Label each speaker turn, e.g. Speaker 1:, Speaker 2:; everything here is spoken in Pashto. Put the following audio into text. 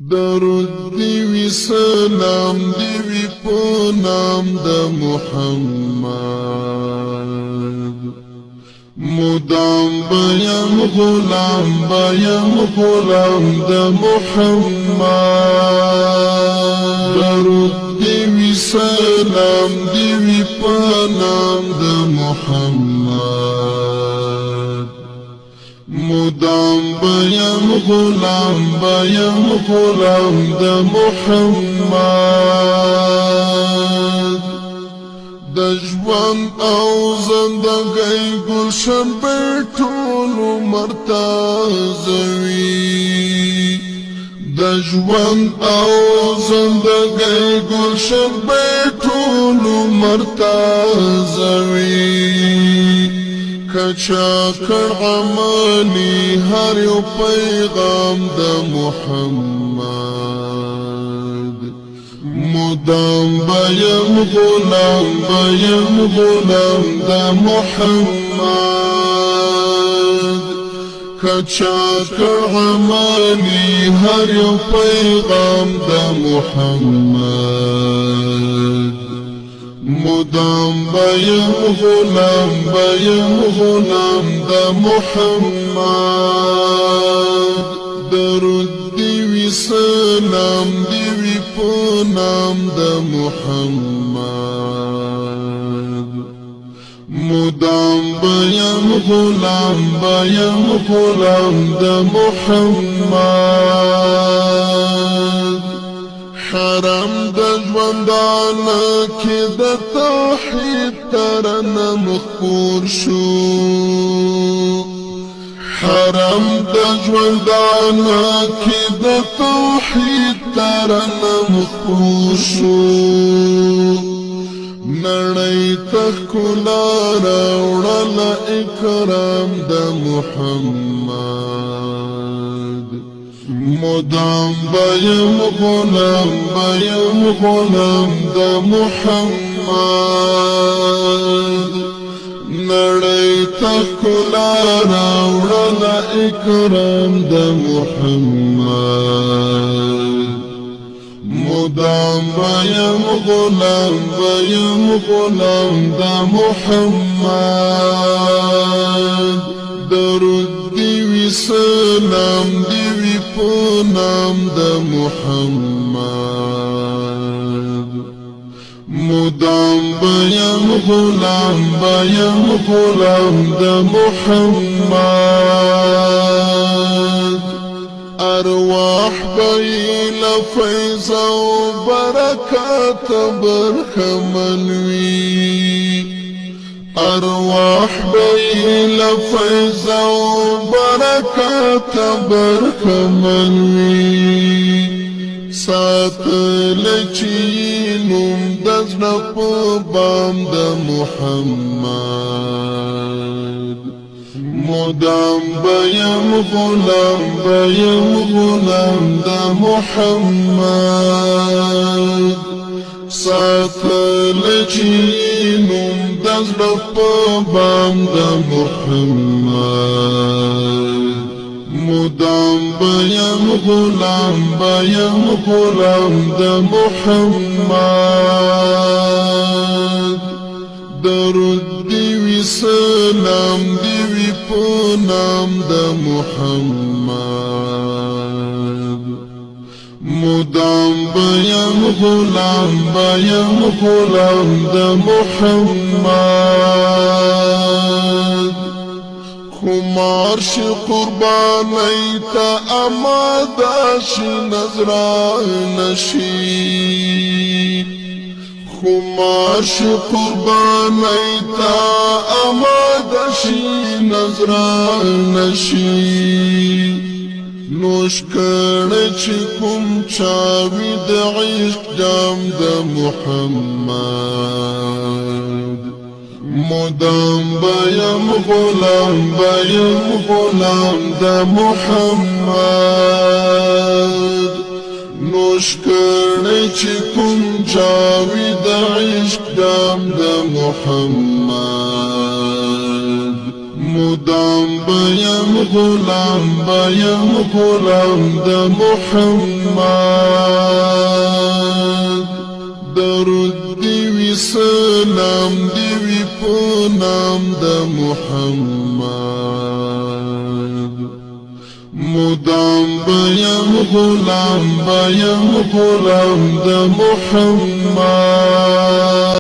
Speaker 1: درود دیوی سلام دیوی پنام دا محمد مدام بیم غلام دا محمد درود دیوی سلام دیوی پنام دا محمد مدام بیم غلام دا محمد د ژوند او زندګۍ ګلشن په ټول عمر تازوي د ژوند او زندګۍ ګلشن په ټول عمر تازوي کچا کړ عملی هر یو پیغام د محمد مدام بیم غلام د محمد کچا کړ عملی هر یو پیغام د محمد مدام بیم غلام دا محمد درود دیوی سلام دیوی پنام دا محمد مدام بیم غلام دا محمد حرم د ژوندانه کې د توحید ترنه مخپور شو حرم د ژوندانه کې د توحید ترنه مخپور شو نړۍ ته ښکلا راوړله اکرام د محمد مدام بیم غلام دا محمد نړۍ ته ښکلا راوړله اکرام د محمد مدام بیم غلام دا محمد درود دیوی سلام دیوی پنام دا محمد مدام بیم غلام دا محمد ارواح بیل فیض و برکات برخمنوی ارواح بیل فیض و برکات برخمنوی ساتل چینم دزنا پا بام دا محمد مدام بیم غلام دا محمد ساتل چینم دزنا پا بام دا محمد مدام بیم غلام دا محمد درود دیوی سلام دیوی پنام دا محمد مدام بیم غلام دا محمد خمار شي قرباني تا اماده شي نظرانه شي خمار شي قرباني تا اماده شي نظرانه شي نوش کړه چې کوم چاوي د عشق جام د محمد مدام بیم غلام دا محمد نوش کړه چې کوم چاوي د عشق جام د محمد مدام بیم غلام دا محمد درود دیوی سلام دیوی پنام دا محمد مدام بیم غلام دا محمد